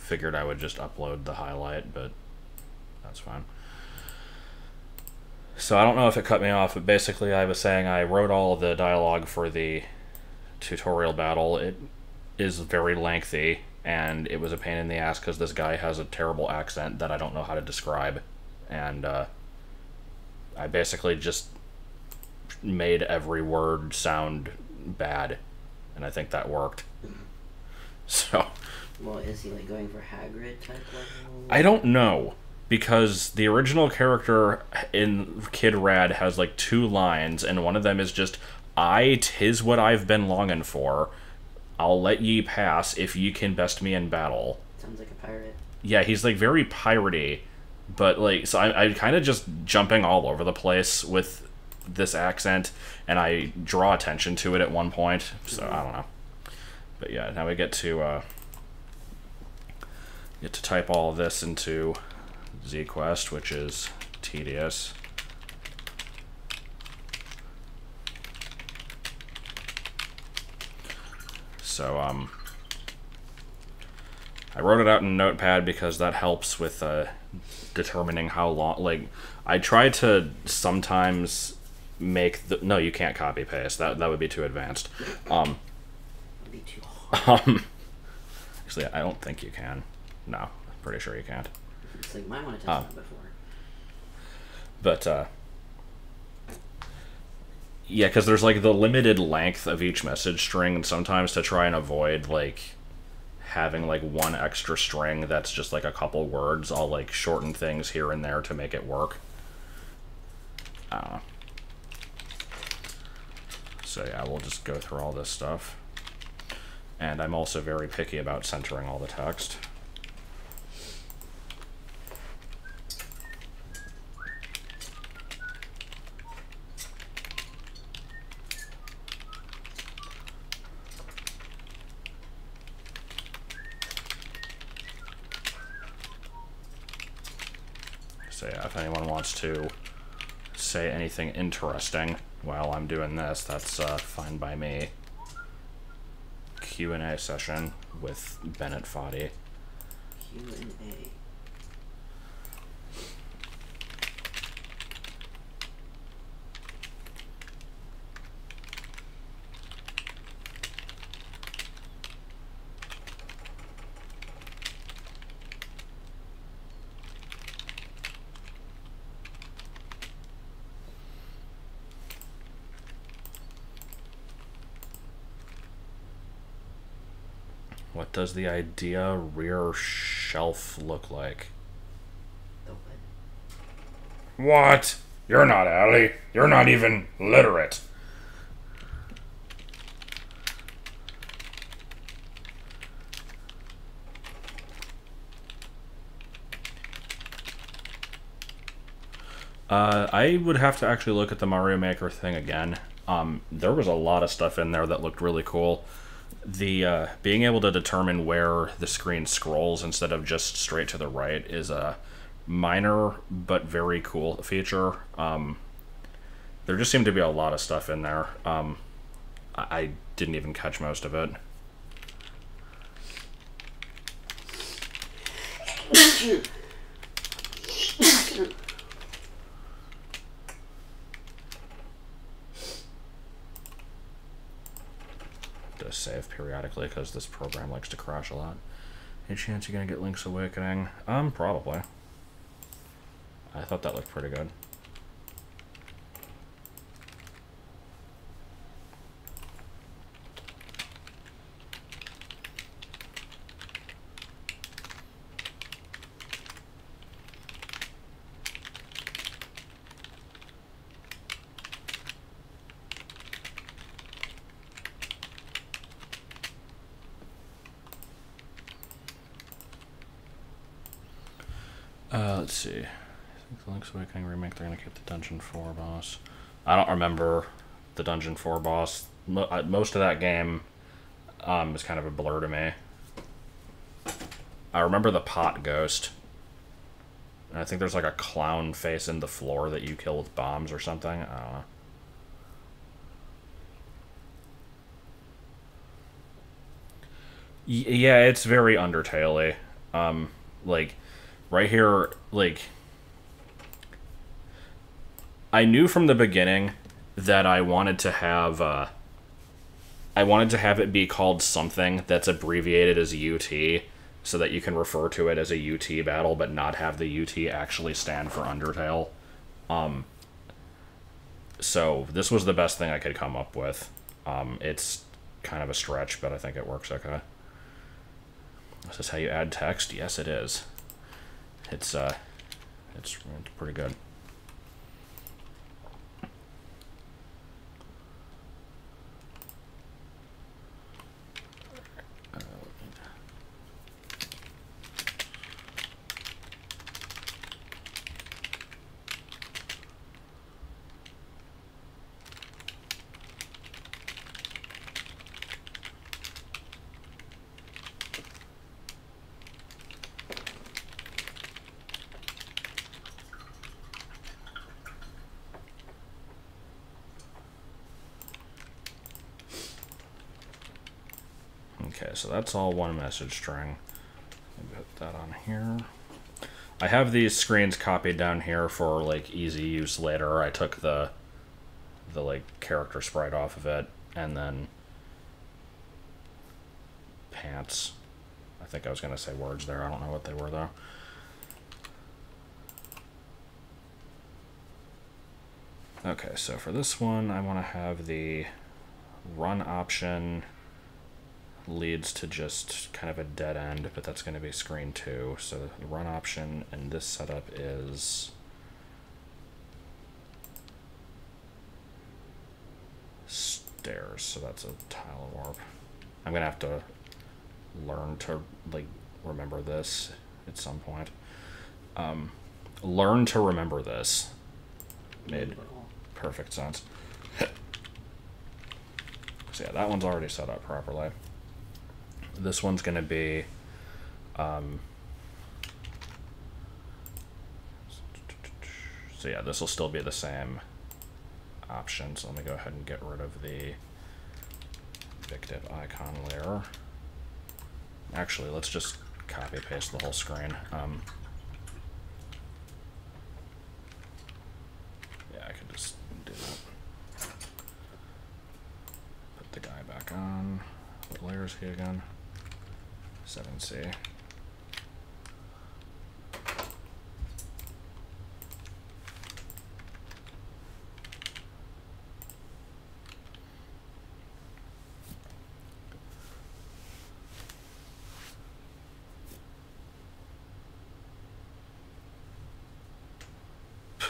figured I would just upload the highlight, but that's fine. So I don't know if it cut me off, but basically I was saying I wrote all the dialogue for the tutorial battle. It is very lengthy, and it was a pain in the ass because this guy has a terrible accent that I don't know how to describe. And I basically just made every word sound bad, and I think that worked. So... Well, is he like going for Hagrid type level? I don't know, because the original character in Kid Rad has like 2 lines, and one of them is just, "'Tis what I've been longing for. I'll let ye pass if ye can best me in battle." Sounds like a pirate. Yeah, he's like very piratey, but like, so I kind of just jumping all over the place with this accent, and I draw attention to it at one point, so I don't know. But yeah, now we get to type all of this into ZQuest, which is tedious. So, I wrote it out in Notepad because that helps with determining how long. Like, I try to sometimes make the. No, you can't copy paste. That would be too advanced. That'd be too hard. Actually, I don't think you can. No, I'm pretty sure you can't. It's like, might want to test that before. But, yeah, because there's, like, the limited length of each message string, and sometimes to try and avoid, like, having, like, one extra string that's just, like, a couple words, I'll, like, shorten things here and there to make it work. I don't know. So, yeah, we'll just go through all this stuff. And I'm also very picky about centering all the text. So yeah, if anyone wants to say anything interesting while I'm doing this, that's fine by me. Q&A session with Bennett Foddy. Q&A. What does the idea rear shelf look like? The what? What? You're not Allie. You're not even literate. I would have to actually look at the Mario Maker thing again. There was a lot of stuff in there that looked really cool. The being able to determine where the screen scrolls instead of just straight to the right is a minor but very cool feature. There just seemed to be a lot of stuff in there. I didn't even catch most of it. To save periodically because this program likes to crash a lot. Any chance you're gonna get Link's Awakening? Probably. I thought that looked pretty good. Let's see. I think the Link's Awakening remake, they're going to keep the Dungeon 4 boss. I don't remember the Dungeon 4 boss. Most of that game is kind of a blur to me. I remember the pot ghost. And I think there's like a clown face in the floor that you kill with bombs or something. I don't know. Yeah, it's very Undertale-y. Like, right here, like, I knew from the beginning that I wanted to have it be called something that's abbreviated as UT, so that you can refer to it as a UT battle, but not have the UT actually stand for Undertale. So this was the best thing I could come up with. It's kind of a stretch, but I think it works okay. Is this how you add text? Yes, it is. It's pretty good. Okay, so that's all one message string. Put that on here. I have these screens copied down here for like easy use later. I took the like character sprite off of it, and then pants. I think I was gonna say words there. I don't know what they were though. Okay, so for this one, I want to have the run option leads to just kind of a dead end, but that's going to be screen 2. So the run option in this setup is stairs, so that's a tile warp. I'm going to have to learn to like remember this at some point. Learn to remember this made perfect sense. So yeah, that one's already set up properly. This one's going to be so yeah, this will still be the same option. So let me go ahead and get rid of the Victive icon layer. Actually, let's just copy paste the whole screen. Yeah, I could just do that. Put the guy back on. What layer is he again? 7C.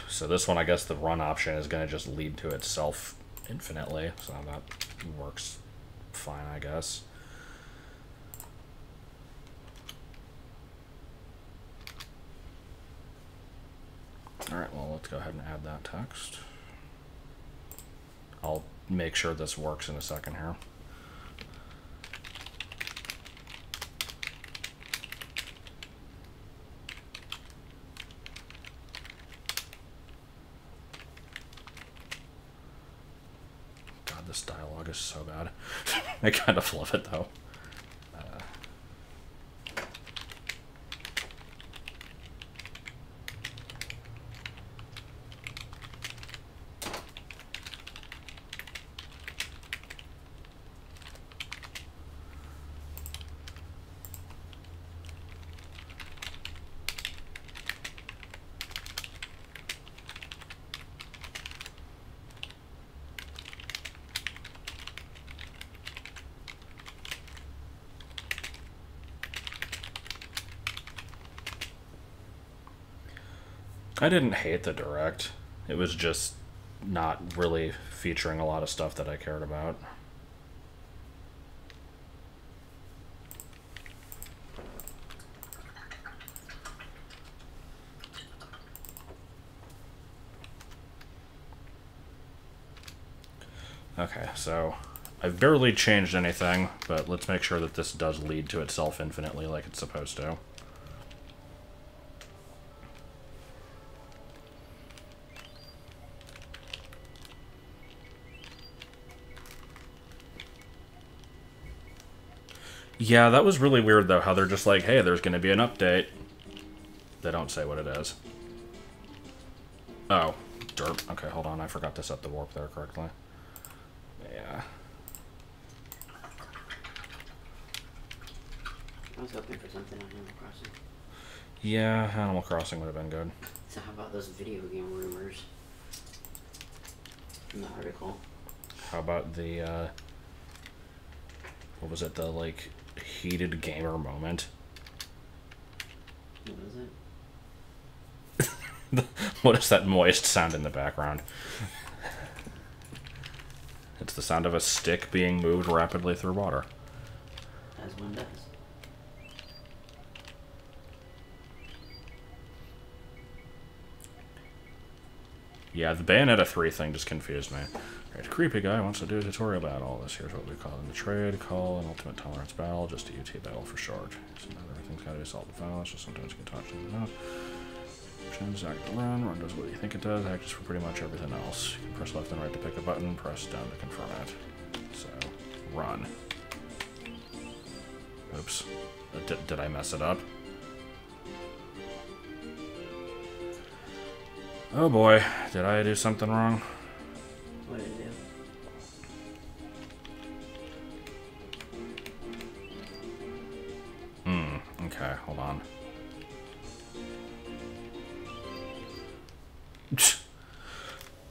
So this one, I guess the run option is going to just lead to itself infinitely, so that works fine, I guess. Alright, well, let's go ahead and add that text. I'll make sure this works in a second here. God, this dialogue is so bad. I kind of love it, though. I didn't hate the direct. It was just not really featuring a lot of stuff that I cared about. Okay, so I've barely changed anything, but let's make sure that this does lead to itself infinitely like it's supposed to. Yeah, that was really weird, though, how they're just like, hey, there's going to be an update. They don't say what it is. Oh, derp. Okay, hold on. I forgot to set the warp there correctly. Yeah. I was hoping for something on Animal Crossing. Yeah, Animal Crossing would have been good. So how about those video game rumors in the article? How about the, what was it, the, like, heated gamer moment? What was it? What is that moist sound in the background? It's the sound of a stick being moved rapidly through water. As one does. Yeah, the Bayonetta 3 thing just confused me. Alright, creepy guy wants to do a tutorial battle. This here's what we call in the trade. Call an ultimate tolerance battle, just a UT battle for short. So not everything's gotta be assault and violence, just sometimes you can talk something out. Change act to run does what you think it does, act just for pretty much everything else. You can press left and right to pick a button, press down to confirm it. So, run. Oops. Did I mess it up? Oh boy, did I do something wrong? What did it do? Okay, hold on.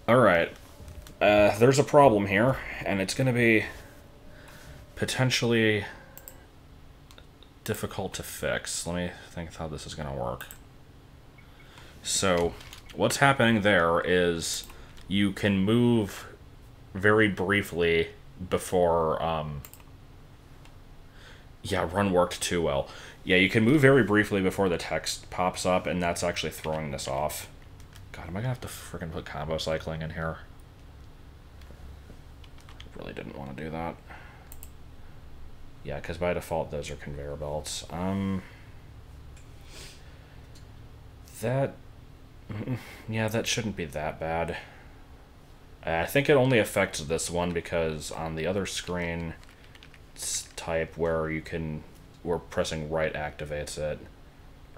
Alright. There's a problem here, and it's going to be potentially difficult to fix. Let me think how this is going to work. So, what's happening there is you can move very briefly before, yeah, run worked too well. Yeah, you can move very briefly before the text pops up, and that's actually throwing this off. God, am I gonna have to freaking put combo cycling in here? Really didn't want to do that. Yeah, because by default those are conveyor belts. Yeah, that shouldn't be that bad. I think it only affects this one because on the other screen type where pressing right activates it.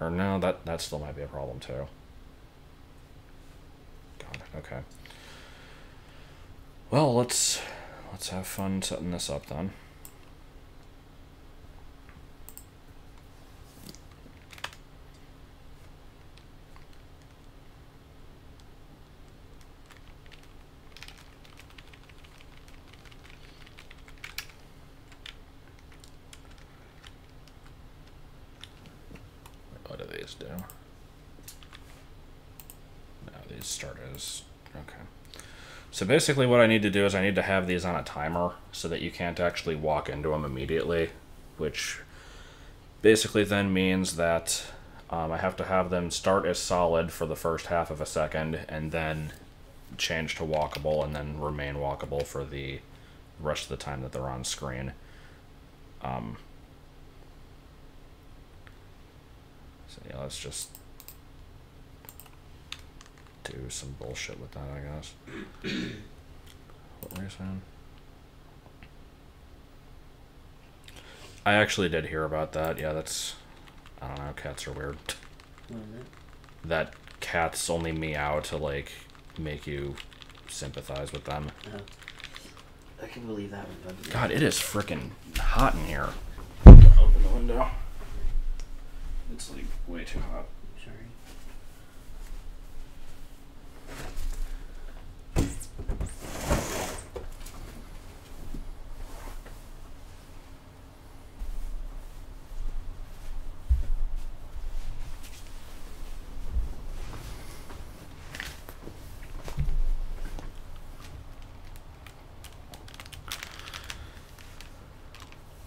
Or no, that still might be a problem too. God, okay. Well, let's have fun setting this up then. What do these do? No, these start as... Okay. So basically what I need to do is I need to have these on a timer so that you can't actually walk into them immediately, which basically then means that I have to have them start as solid for the first half of a second and then change to walkable and then remain walkable for the rest of the time that they're on screen. So yeah, let's just do some bullshit with that, I guess. What were you saying? I actually did hear about that. Yeah, that's... I don't know, cats are weird. What is it? That cats only meow to, like, make you sympathize with them. Oh. I can believe that one. God, it is freaking hot in here. Open the window. It's, like, way too hot. Sorry.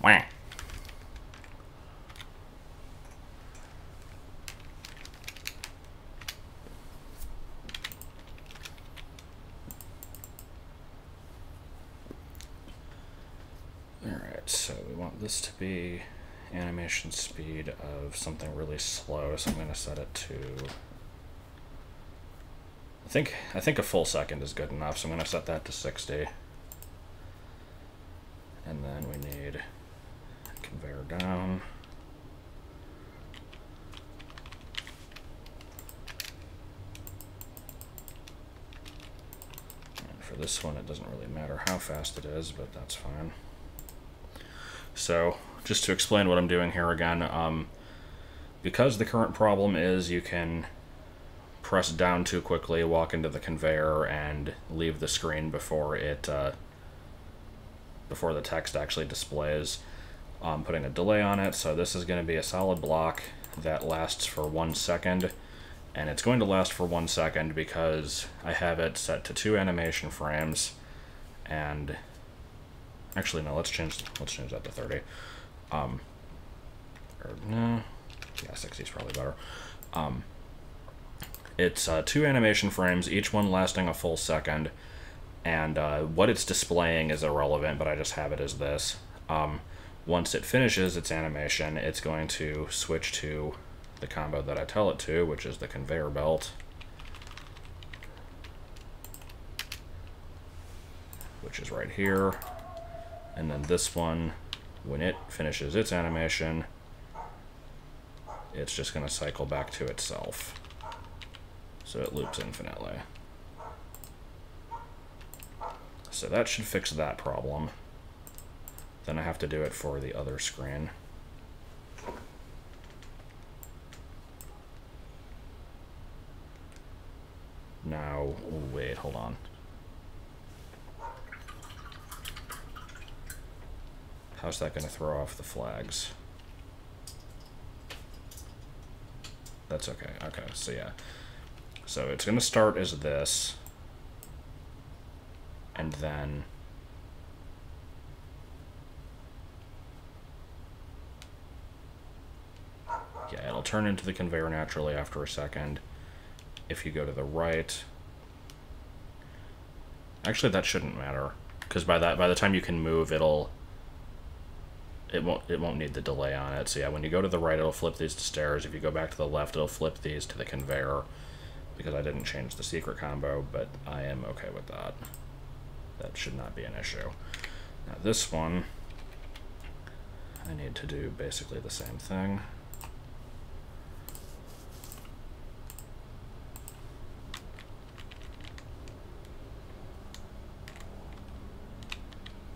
Wah. Alright, so we want this to be animation speed of something really slow, so I'm going to set it to... I think a full second is good enough, so I'm going to set that to 60. And then we need Conveyor down. And for this one, it doesn't really matter how fast it is, but that's fine. So, just to explain what I'm doing here again, because the current problem is you can press down too quickly, walk into the conveyor, and leave the screen before it before the text actually displays. I'm putting a delay on it, so this is going to be a solid block that lasts for 1 second, and it's going to last for 1 second because I have it set to 2 animation frames, and actually no, let's change that to 30. Or no, yeah, 60 is probably better. It's 2 animation frames, each one lasting a full second, and what it's displaying is irrelevant, but I just have it as this. Once it finishes its animation, it's going to switch to the combo that I tell it to, which is the conveyor belt, which is right here. And then this one, when it finishes its animation, it's just going to cycle back to itself. So it loops infinitely. So that should fix that problem. Then I have to do it for the other screen. Now, wait, hold on. How's that going to throw off the flags? That's okay. Okay, so yeah. So it's going to start as this, and then yeah, it'll turn into the conveyor naturally after a second. If you go to the right, actually that shouldn't matter, because by the time you can move, it won't need the delay on it. So yeah, when you go to the right, it'll flip these to stairs. If you go back to the left, it'll flip these to the conveyor, because I didn't change the secret combo, but I am okay with that. That should not be an issue. Now this one, I need to do basically the same thing.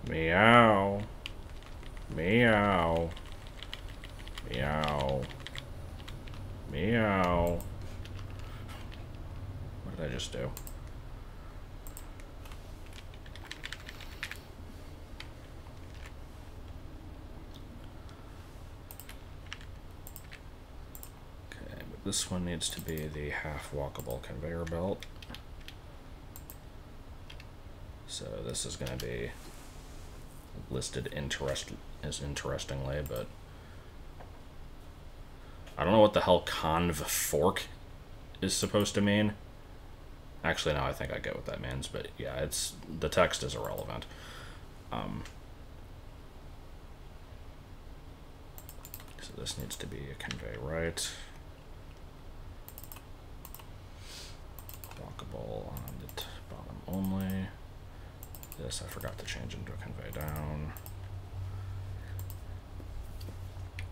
Meow. Meow. Meow. Meow. What did I just do? Okay, but this one needs to be the half walkable conveyor belt. So this is going to be listed interestingly, but I don't know what the hell conv fork is supposed to mean. Actually, no, I think I get what that means, but yeah, the text is irrelevant. So this needs to be a convey right. Walkable on the bottom only. This I forgot to change into a convey down.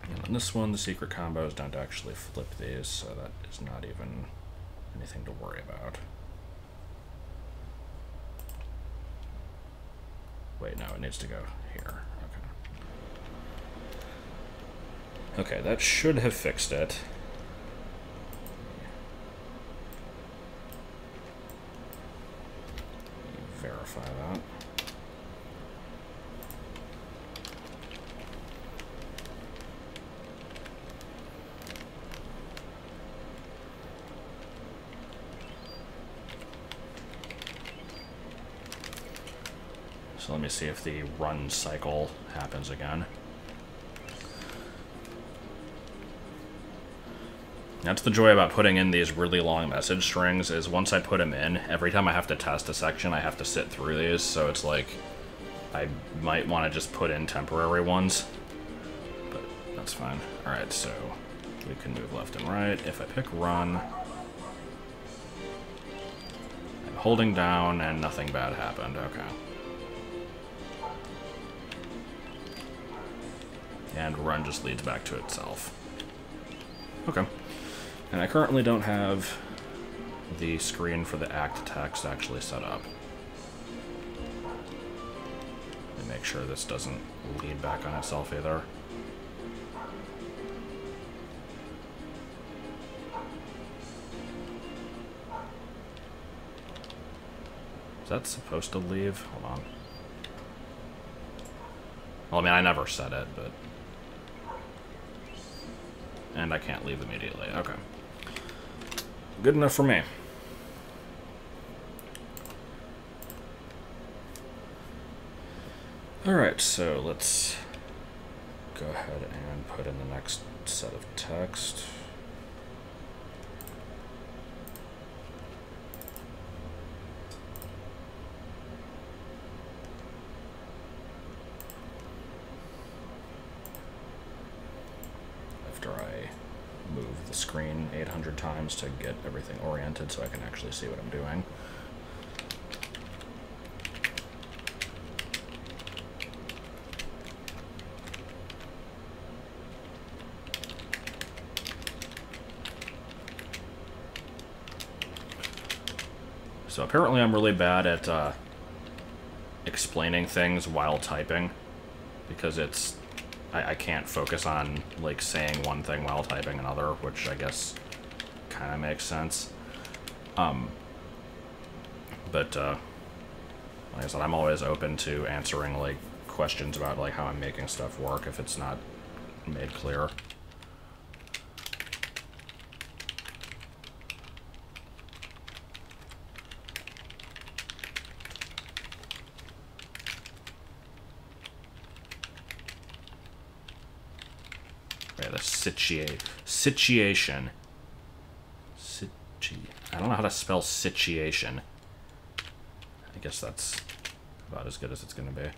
And on this one, the secret combos don't actually flip these, so that is not even anything to worry about. Wait, no, it needs to go here. Okay. Okay, that should have fixed it. Verify that. So let me see if the run cycle happens again. That's the joy about putting in these really long message strings, is once I put them in, every time I have to test a section, I have to sit through these, so it's like, I might want to just put in temporary ones, but that's fine. Alright, so we can move left and right. If I pick run, I'm holding down and nothing bad happened. Okay. and run just leads back to itself. Okay. And I currently don't have the screen for the act text actually set up. Let me make sure this doesn't lead back on itself either. Is that supposed to leave? Hold on. Well, I mean, I never said it, but... And I can't leave immediately. Okay. Good enough for me. Alright, so let's go ahead and put in the next set of text. After I move the screen 800 times to get everything oriented so I can actually see what I'm doing. So apparently I'm really bad at explaining things while typing, because it's I can't focus on like saying one thing while typing another, which I guess kind of makes sense. But like I said, I'm always open to answering like questions about like how I'm making stuff work if it's not made clear. Situation. I don't know how to spell situation. I guess that's about as good as it's going to be.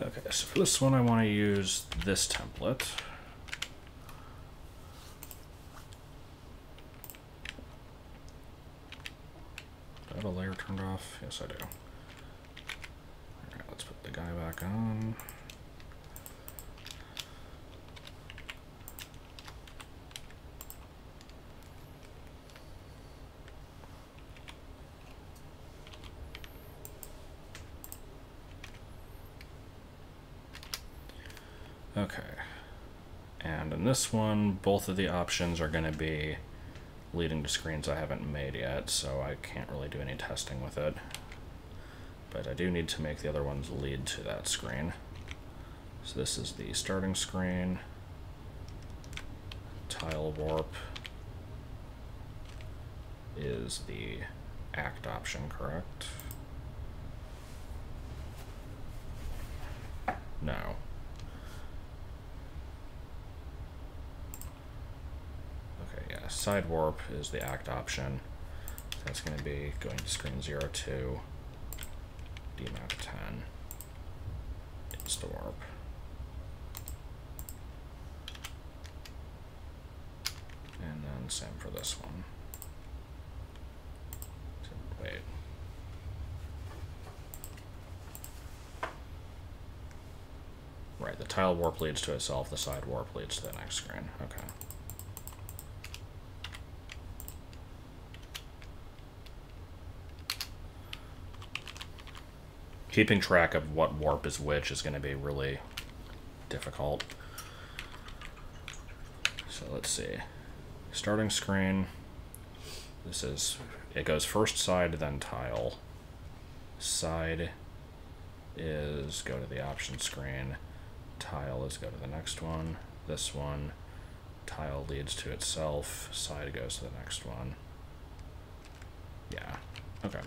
Okay, so for this one I want to use this template. Do I have a layer turned off? Yes, I do. Alright, let's put the guy back on. Okay, and in this one, both of the options are going to be leading to screens I haven't made yet, so I can't really do any testing with it. But I do need to make the other ones lead to that screen. So this is the starting screen, tile warp is the act option, correct? No. Side warp is the act option. That's going to be going to screen 02, demap 10, insta warp. And then same for this one. So, wait. Right, the tile warp leads to itself, the side warp leads to the next screen. Okay. keeping track of what warp is which is going to be really difficult. So let's see. Starting screen. This is, it goes first side, then tile. Side is go to the option screen. Tile is go to the next one. This one. Tile leads to itself. Side goes to the next one. Yeah. Okay.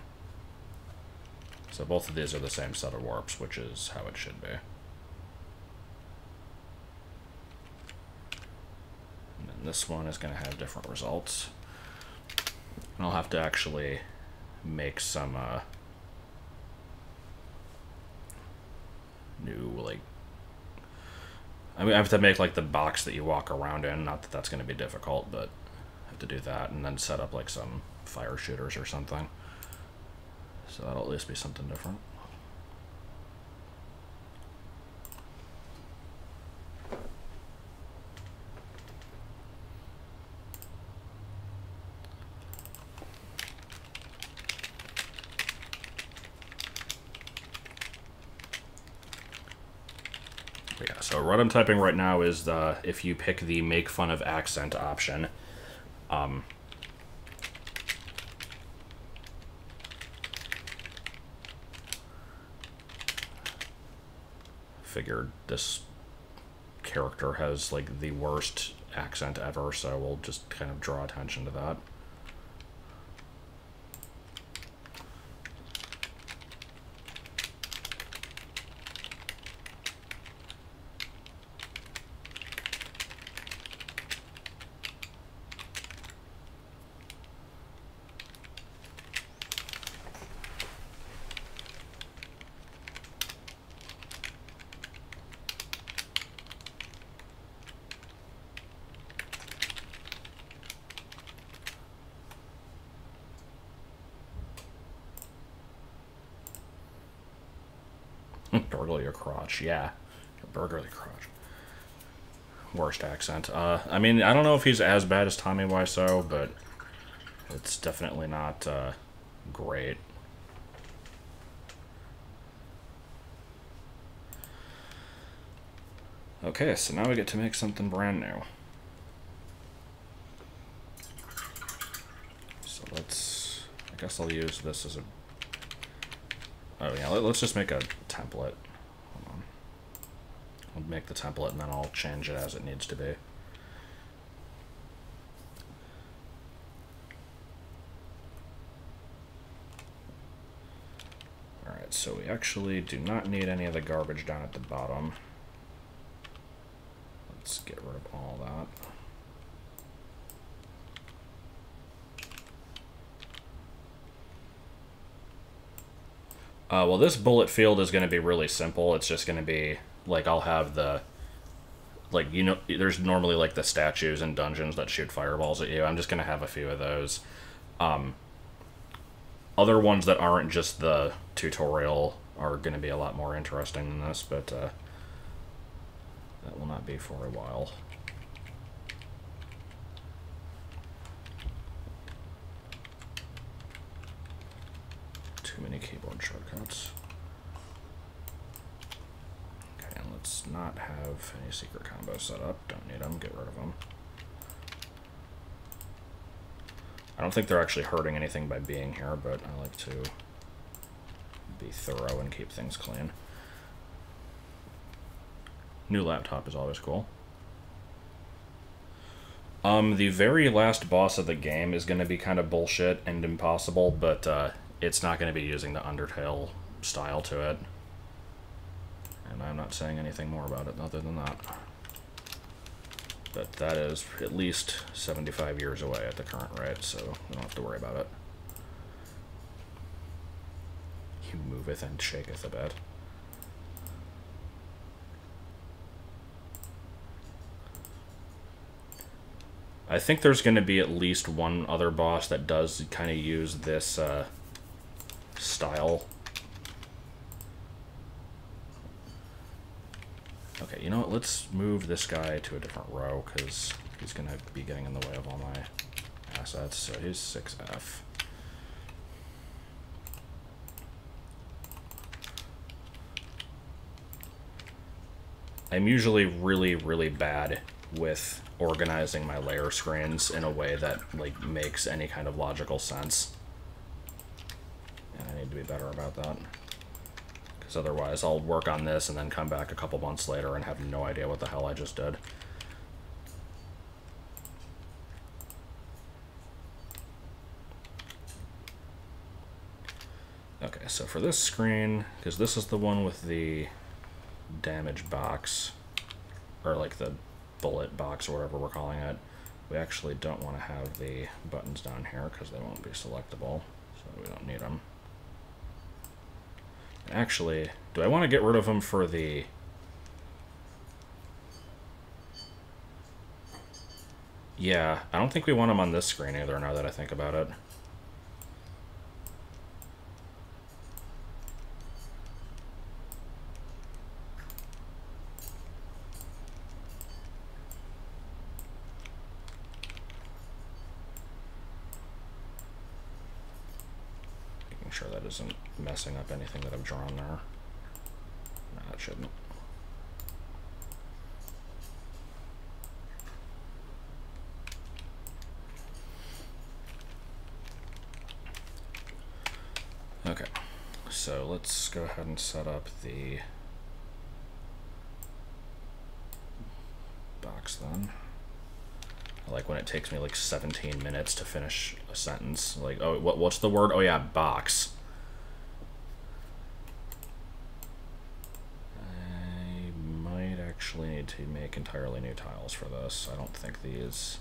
So both of these are the same set of warps, which is how it should be. And then this one is going to have different results. And I'll have to actually make some new, like, I mean, I have to make like the box that you walk around in. Not that that's going to be difficult, but I have to do that and then set up like some fire shooters or something. So that'll at least be something different. But yeah, so what I'm typing right now is if you pick the make fun of accent option, figured this character has like the worst accent ever, so we'll just kind of draw attention to that. Burgle your crotch, yeah. Burgle your crotch. Worst accent. I mean, I don't know if he's as bad as Tommy Wiseau, but it's definitely not great. Okay, so now we get to make something brand new. So let's, I guess I'll use this as a, oh yeah, let's just make a template. Hold on. I'll make the template and then I'll change it as it needs to be. Alright, so we actually do not need any of the garbage down at the bottom. Let's get rid of all that. Well, this bullet field is going to be really simple. It's just going to be, like, I'll have the, like, you know, there's normally, like, the statues in dungeons that shoot fireballs at you. I'm just going to have a few of those. Other ones that aren't just the tutorial are going to be a lot more interesting than this, but that will not be for a while. Too many keyboard shortcuts. Okay, and let's not have any secret combos set up. Don't need them. Get rid of them. I don't think they're actually hurting anything by being here, but I like to be thorough and keep things clean. New laptop is always cool. The very last boss of the game is going to be kind of bullshit and impossible, but it's not going to be using the Undertale style to it. And I'm not saying anything more about it other than that. But that is at least 75 years away at the current rate, so we don't have to worry about it. He moveth and shaketh a bit. I think there's going to be at least one other boss that does kind of use this style. Okay, you know what? Let's move this guy to a different row because he's going to be getting in the way of all my assets. So he's 6F. I'm usually really, really bad with organizing my layer screens in a way that, like, makes any kind of logical sense. And I need to be better about that. Because otherwise I'll work on this and then come back a couple months later and have no idea what the hell I just did. Okay, so for this screen, because this is the one with the damage box, or like the bullet box or whatever we're calling it, we actually don't want to have the buttons down here because they won't be selectable, so we don't need them. Actually, do I want to get rid of them for the... Yeah, I don't think we want them on this screen either, now that I think about it. Sure that isn't messing up anything that I've drawn there. No, it shouldn't. Okay, so let's go ahead and set up the box then. I like when it takes me like 17 minutes to finish a sentence. Like, oh, what's the word? Oh yeah, box. I might actually need to make entirely new tiles for this. I don't think these...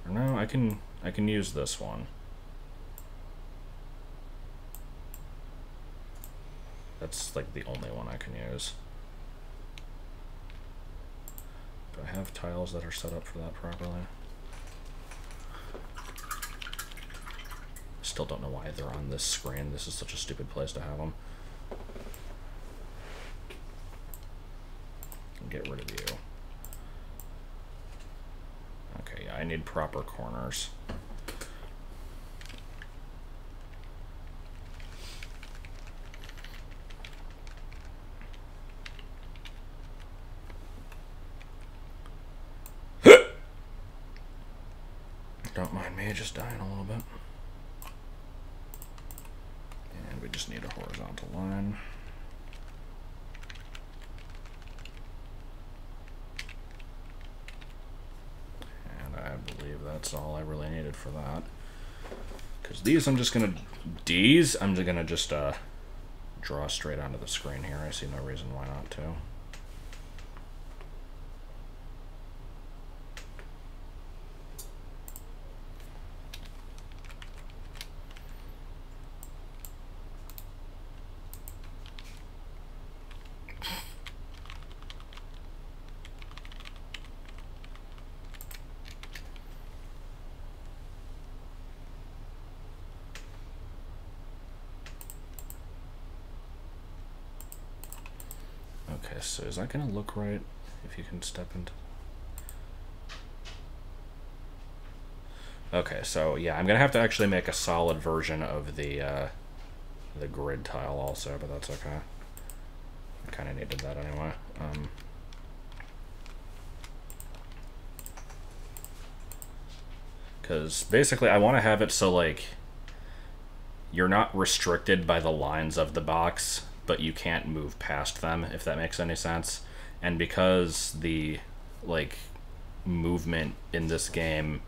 Or no, I can use this one. That's like the only one I can use. Do I have tiles that are set up for that properly? Still don't know why they're on this screen. This is such a stupid place to have them. Get rid of you. Okay, yeah, I need proper corners. Don't mind me just dying a little bit. And we just need a horizontal line. And I believe that's all I really needed for that. Because these I'm just gonna draw straight onto the screen here. I see no reason why not to. Okay, so is that going to look right if you can step into... Okay, so yeah, I'm going to have to actually make a solid version of the grid tile also, but that's okay. I kind of needed that anyway. Because basically I want to have it so, like, you're not restricted by the lines of the box, but you can't move past them, if that makes any sense. And because the, like, movement in this game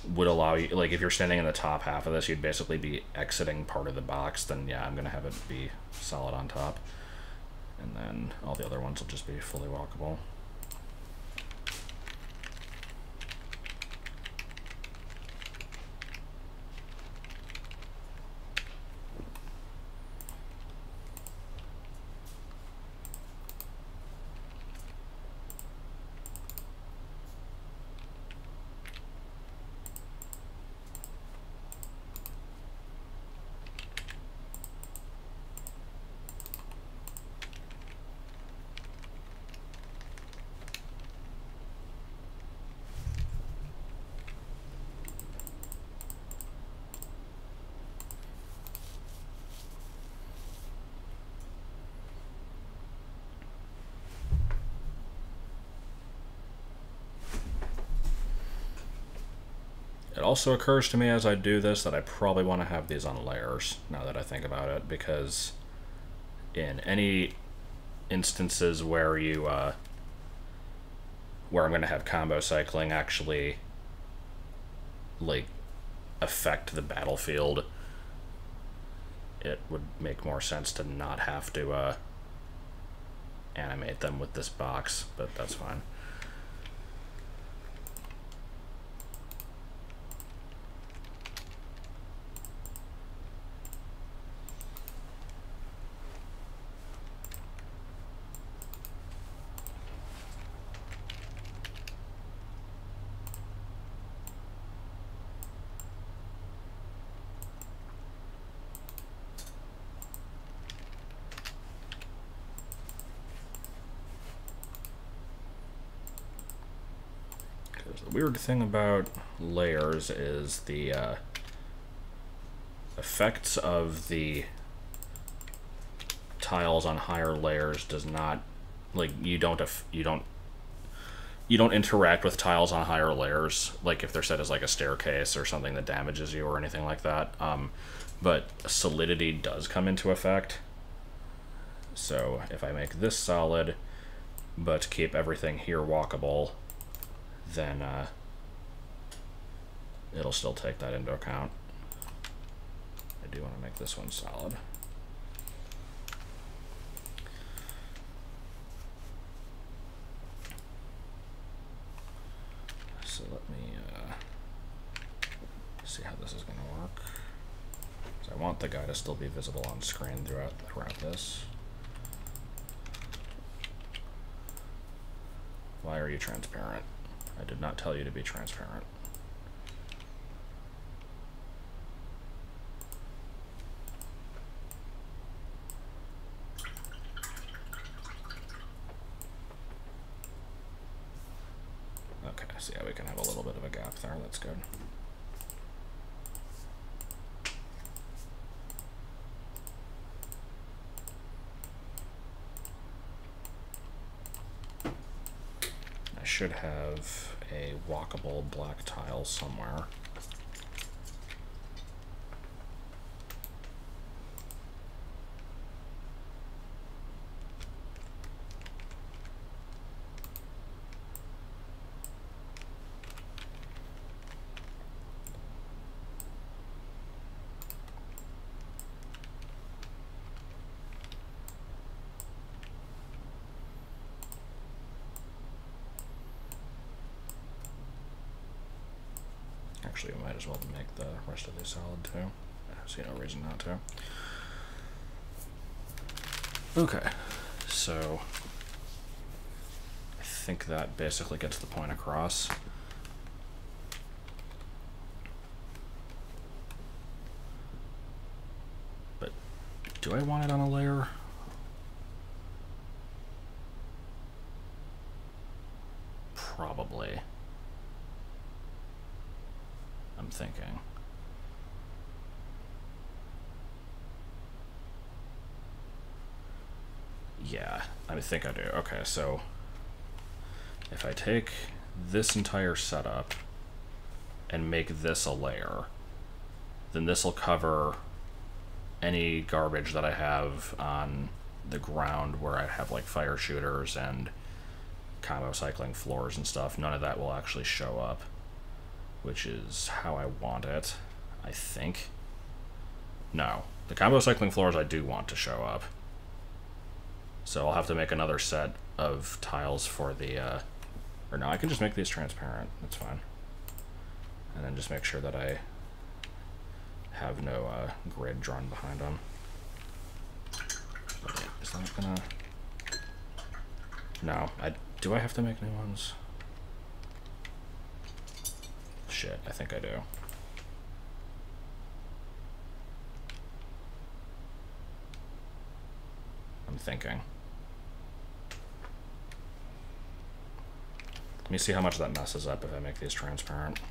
would allow you, like, if you're standing in the top half of this, you'd basically be exiting part of the box, then yeah, I'm going to have it be solid on top. And then all the other ones will just be fully walkable. It also occurs to me as I do this that I probably want to have these on layers, now that I think about it, because in any instances where you where I'm going to have combo cycling actually like affect the battlefield, it would make more sense to not have to animate them with this box, but that's fine. The weird thing about layers is the effects of the tiles on higher layers does not, like, you don't interact with tiles on higher layers, like if they're set as like a staircase or something that damages you or anything like that. But solidity does come into effect. So if I make this solid but keep everything here walkable, then it'll still take that into account. I do want to make this one solid. So let me see how this is going to work. So I want the guy to still be visible on screen throughout this. Why are you transparent? I did not tell you to be transparent. Okay, so yeah, we can have a little bit of a gap there. That's good. I should have a walkable black tile somewhere. Actually, we might as well make the rest of this solid too. I see no reason not to. Okay, so I think that basically gets the point across. But do I want it on a layer? Probably. I'm thinking. Yeah, I think I do. Okay, so if I take this entire setup and make this a layer, then this will cover any garbage that I have on the ground where I have like fire shooters and combo cycling floors and stuff. None of that will actually show up, which is how I want it, I think. No, the combo cycling floors I do want to show up. So I'll have to make another set of tiles for the, or no, I can just make these transparent, that's fine. And then just make sure that I have no grid drawn behind them. Wait, is that gonna... No, do I have to make new ones? Shit, I think I do. I'm thinking. Let me see how much that messes up if I make these transparent.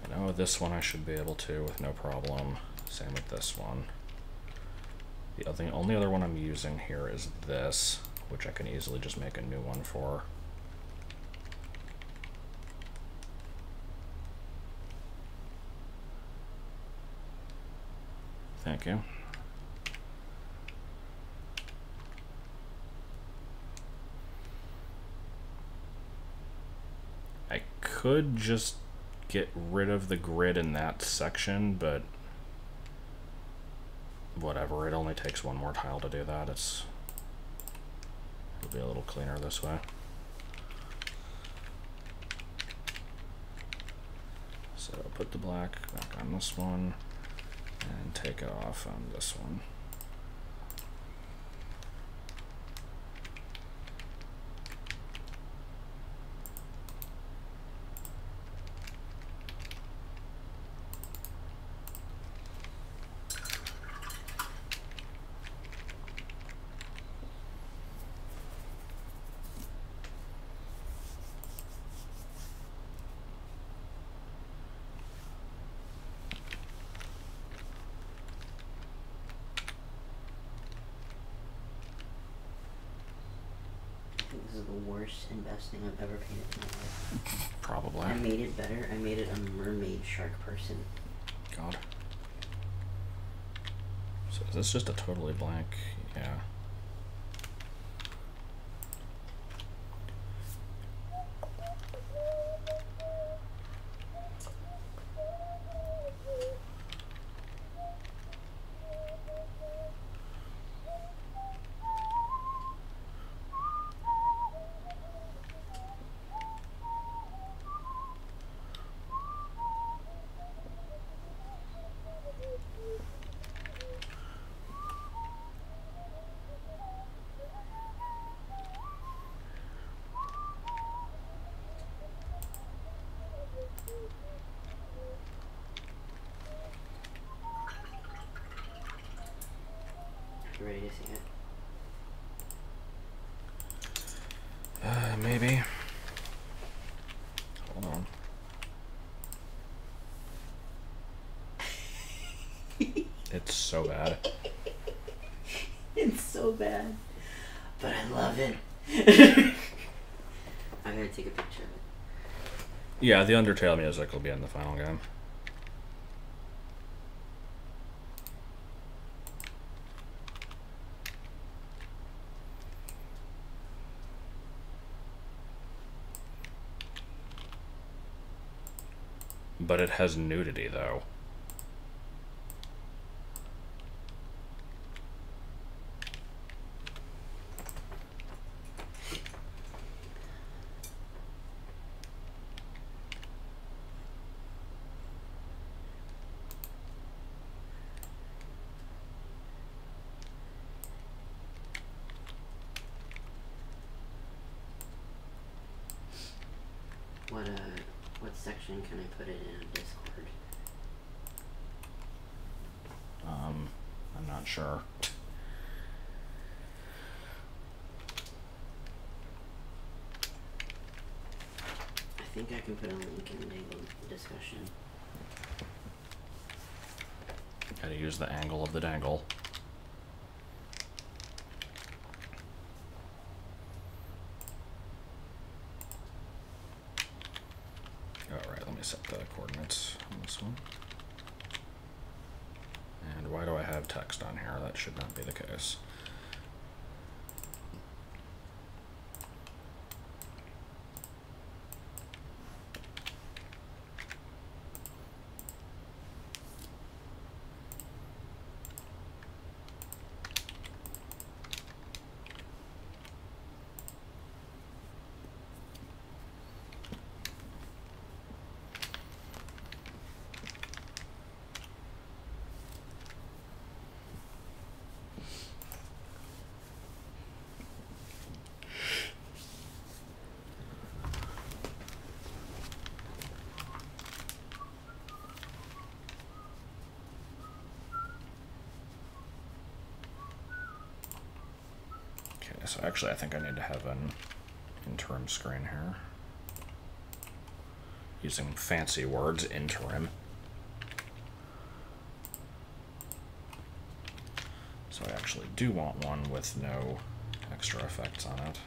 I know this one I should be able to with no problem. Same with this one. The only other one I'm using here is this, which I can easily just make a new one for. Thank you. I could just get rid of the grid in that section, but whatever, it only takes one more tile to do that. It'll be a little cleaner this way. So put the black back on this one and take it off on this one. This is the worst and best thing I've ever painted in my life. Probably. I made it better. I made it a mermaid shark person. God. So is this just a totally blank? Yeah. You ready to see it? Maybe. Hold on. It's so bad. It's so bad. But I love it. I'm gonna take a picture of it. Yeah, the Undertale music will be in the final game. But it has nudity, though. What section can I put it in Discord? I'm not sure. I think I can put a link in the discussion. Gotta use the angle of the dangle. Alright, let me set the coordinates on this one. And why do I have text on here? That should not be the case. So actually I think I need to have an interim screen here. Using fancy words, interim. So I actually do want one with no extra effects on it.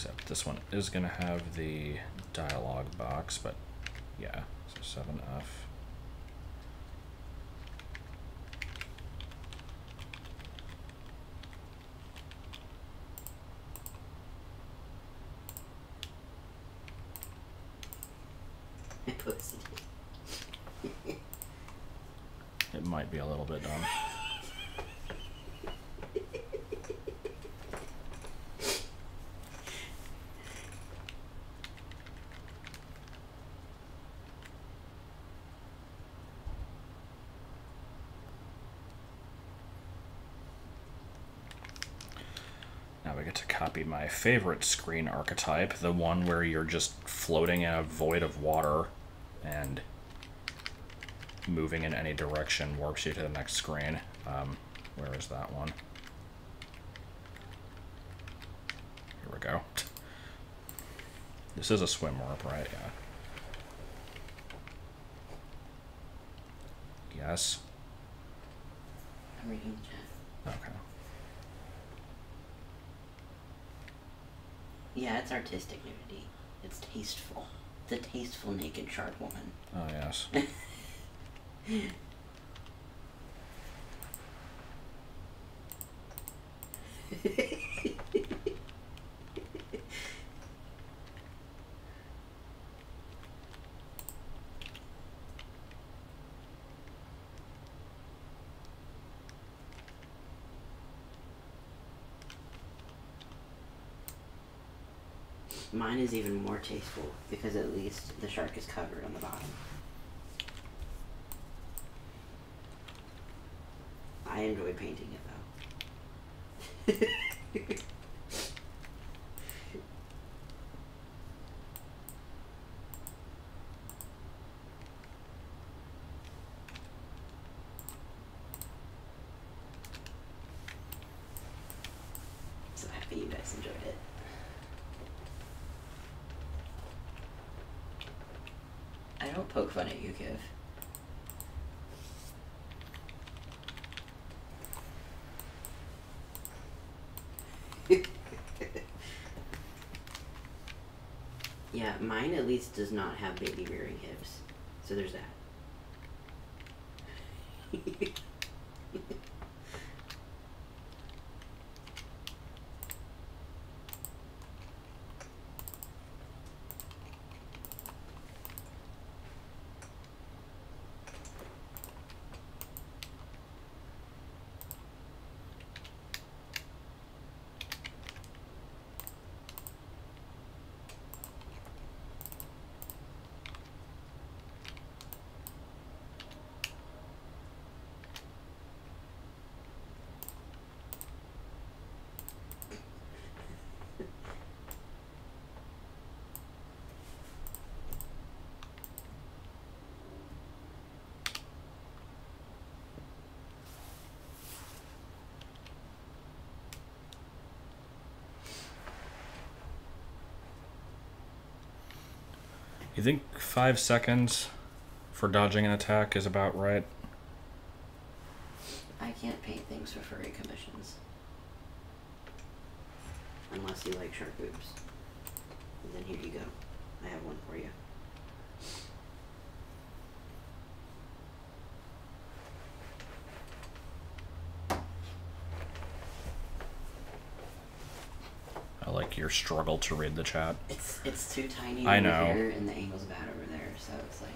Except this one is going to have the dialogue box, but yeah, so 7F. It might be a little bit dumb. Now we get to copy my favorite screen archetype, the one where you're just floating in a void of water and moving in any direction warps you to the next screen. Where is that one? Here we go. This is a swim warp, right? Yeah. Yes. I'm reading the chat. Okay. Yeah, it's artistic nudity. It's tasteful. It's a tasteful naked shark woman. Oh, yes. Mine is even more tasteful because at least the shark is covered on the bottom. I enjoy painting it though. So happy you guys enjoyed it. I don't poke fun at you, Kiv. Yeah, mine at least does not have baby rearing hips. So there's that. You think 5 seconds for dodging an attack is about right? I can't paint things for furry commissions. Unless you like shark boobs. And then here you go. I have one for you. I like your struggle to read the chat. It's too tiny I over know. here and the angle's bad over there, so it's like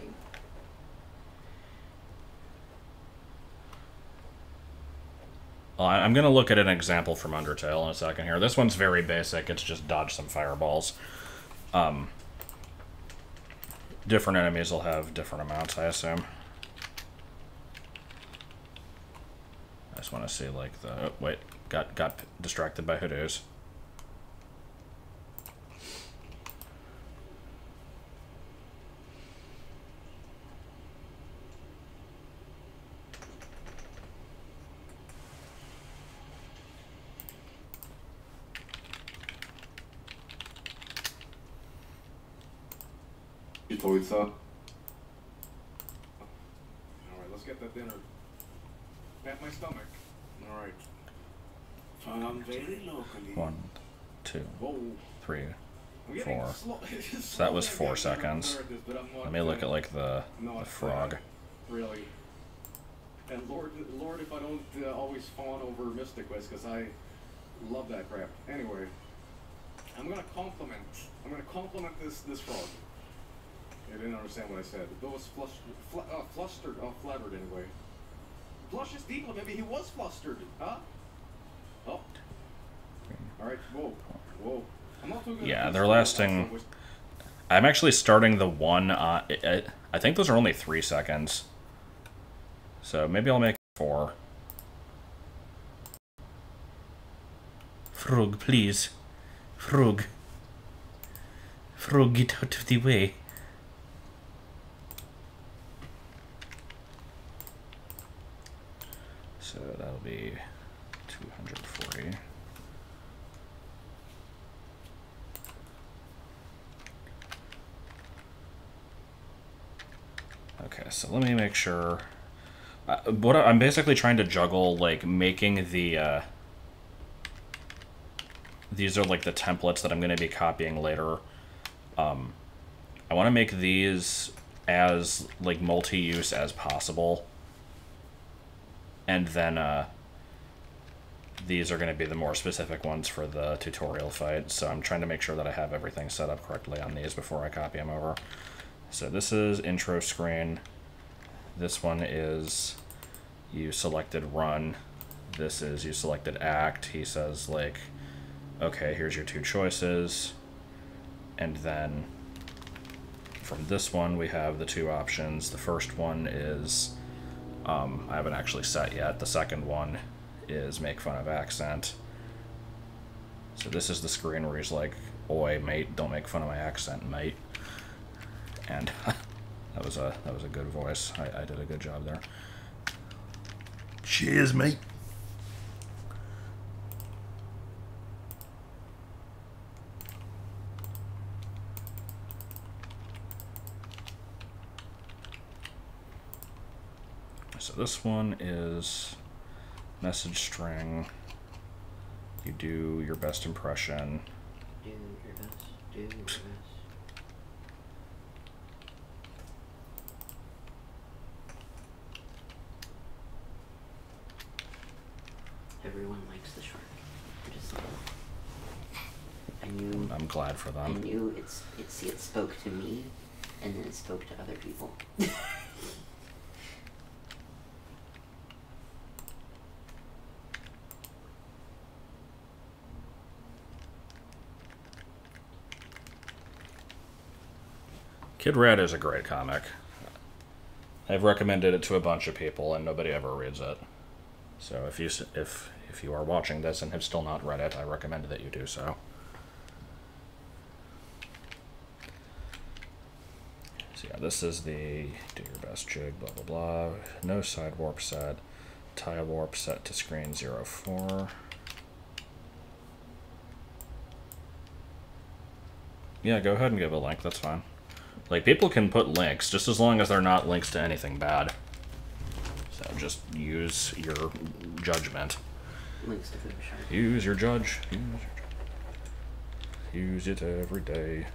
Well, I'm going to look at an example from Undertale in a second here. This one's very basic. It's just dodge some fireballs. Different enemies will have different amounts, I assume. I just want to see, like, the... Oh, wait. Got distracted by hoodoos. Alright, let's get that dinner. Pat my stomach. Alright. Found very locally. 1, 2, Whoa. 3, I'm getting 4. slow. So that was 4 seconds. But I'm not, Let me look at like the frog. Really. And Lord, if I don't always fawn over Mystic Quest, because I love that crap. Anyway, I'm gonna compliment this frog. You didn't understand what I said. Bill was flustered, flabbered anyway. Blush is deep, maybe he was flustered, huh? Oh. Alright, whoa. I'm not too good. Yeah, they're lasting. I'm actually starting the one. I think those are only 3 seconds. So maybe I'll make 4. Frog, please. Frog. Frog, get out of the way. So that'll be 240. Okay, so let me make sure. What I'm basically trying to juggle, like making the. These are like the templates that I'm going to be copying later. I want to make these as like multi-use as possible, and then these are going to be the more specific ones for the tutorial fight. So I'm trying to make sure that I have everything set up correctly on these before I copy them over. So this is intro screen. This one is you selected run. This is you selected act. He says like, okay, here's your 2 choices. And then from this one, we have the 2 options. The first one is, I haven't actually set yet. The second one is make fun of accent. So this is the screen where he's like, oi, mate, don't make fun of my accent, mate. And that was a good voice. I did a good job there. Cheers, mate. So this one is message string. You do your best impression. Do your best. Do your best. Everyone likes the shark. Just saying. I knew. I'm glad for them. I knew it spoke to me, and then it spoke to other people. Kid Red is a great comic. I've recommended it to a bunch of people, and nobody ever reads it. So if you are watching this and have still not read it, I recommend that you do so. So yeah, this is the do your best jig, blah blah blah. No side warp set. Tie warp set to screen 04. Yeah, go ahead and give a link, that's fine. Like, people can put links, just as long as they're not links to anything bad. So just use your judgment. Links to Food Shark. Use your judge. Use it every day.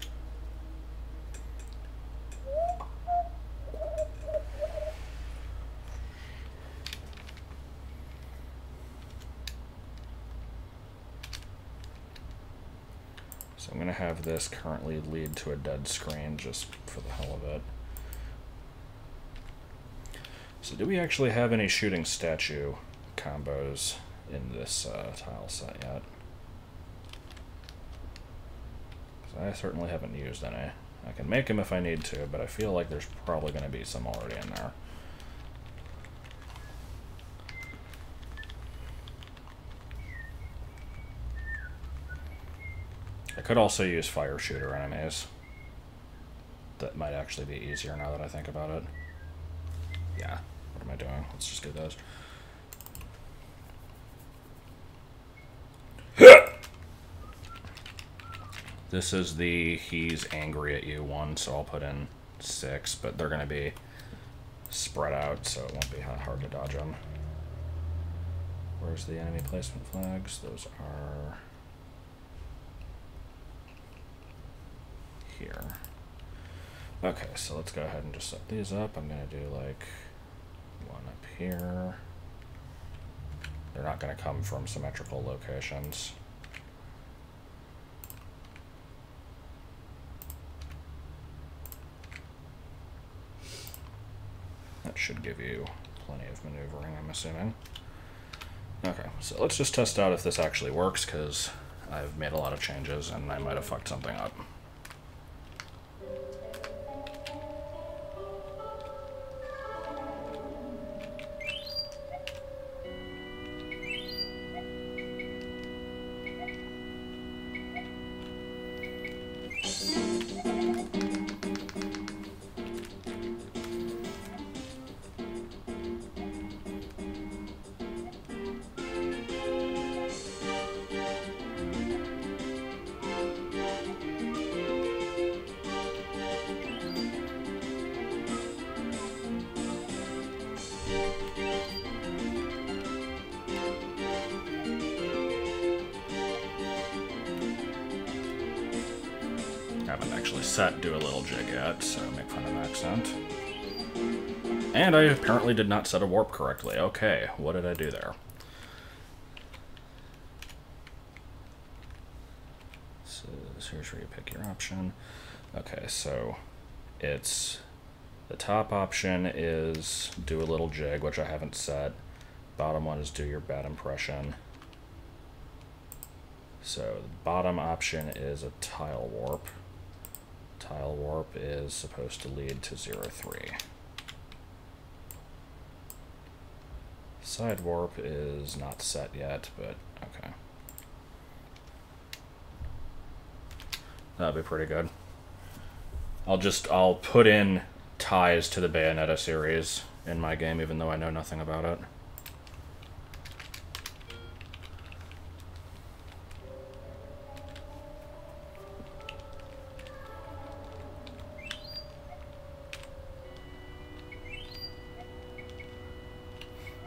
So I'm going to have this currently lead to a dead screen just for the hell of it. So do we actually have any shooting statue combos in this tile set yet? 'Cause I certainly haven't used any. I can make them if I need to, but I feel like there's probably going to be some already in there. I could also use fire shooter enemies. That might actually be easier now that I think about it. Yeah, what am I doing? Let's just do those. This is the he's angry at you one, so I'll put in 6, but they're going to be spread out, so it won't be hard to dodge them. Where's the enemy placement flags? Those are... here. Okay, so let's go ahead and just set these up. I'm going to do like one up here. They're not going to come from symmetrical locations. That should give you plenty of maneuvering, I'm assuming. Okay, so let's just test out if this actually works, because I've made a lot of changes and I might have fucked something up. Haven't actually set do a little jig yet, so make fun of accent. And I apparently did not set a warp correctly. Okay, what did I do there? So here's where you pick your option. Okay, so it's the top option is do a little jig, which I haven't set. Bottom one is do your bad impression. So the bottom option is a tile warp. Tile warp is supposed to lead to 0-3. Side warp is not set yet, but okay. That'd be pretty good. I'll put in ties to the Bayonetta series in my game, even though I know nothing about it.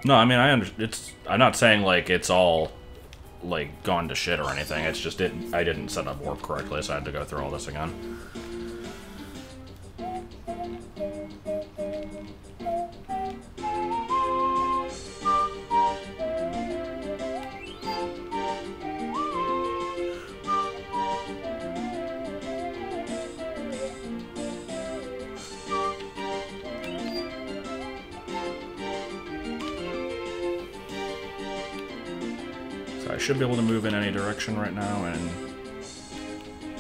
No, I mean I'm not saying like it's all like gone to shit or anything. It's just I didn't set up warp correctly, so I had to go through all this again. I should be able to move in any direction right now, and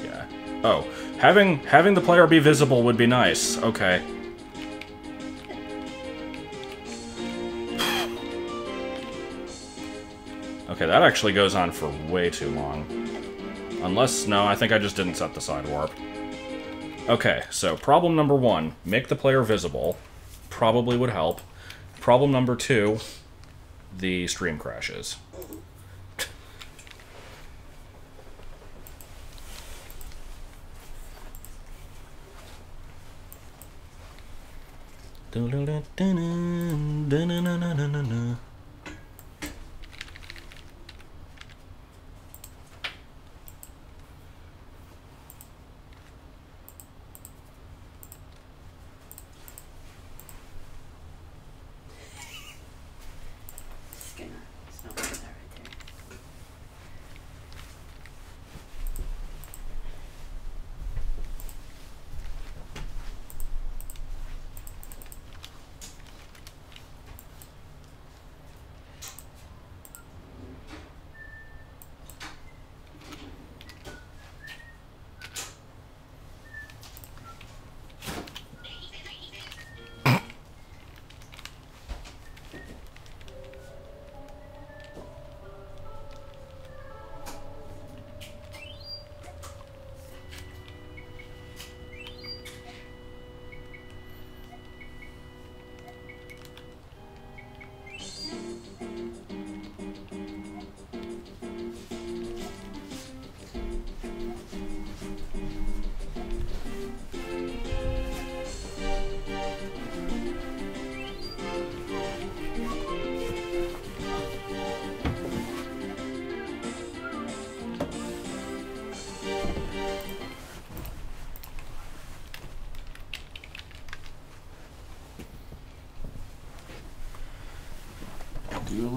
yeah. Oh, having the player be visible would be nice. Okay. Okay, that actually goes on for way too long. Unless, no, I think I just didn't set the side warp. Okay, so problem number 1, make the player visible. Probably would help. Problem number 2, the stream crashes.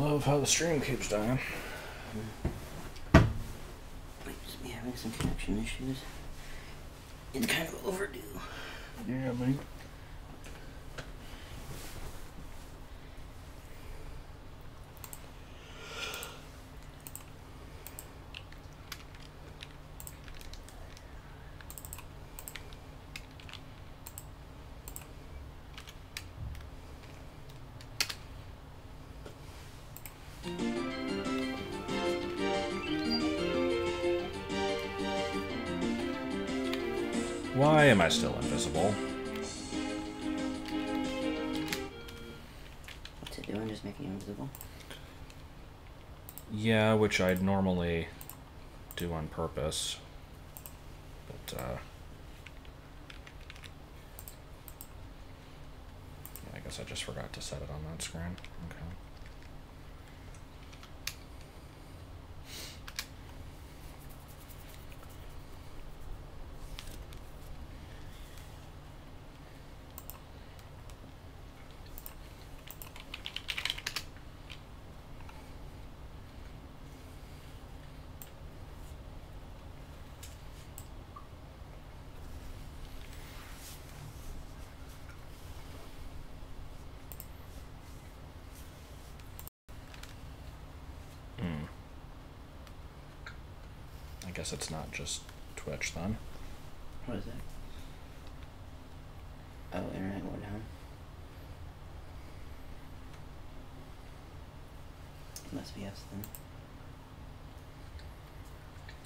love how the stream keeps dying. Might just be having some connection issues. It's kind of overdue. Yeah, mate. Why am I still invisible? What's it doing? Just making you invisible? Yeah, which I'd normally do on purpose. But, I guess I just forgot to set it on that screen. Okay. I guess it's not just Twitch then. What is that? Oh, internet went down. It must be us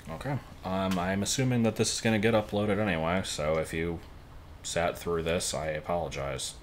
then. Okay. I'm assuming that this is going to get uploaded anyway, so if you sat through this, I apologize.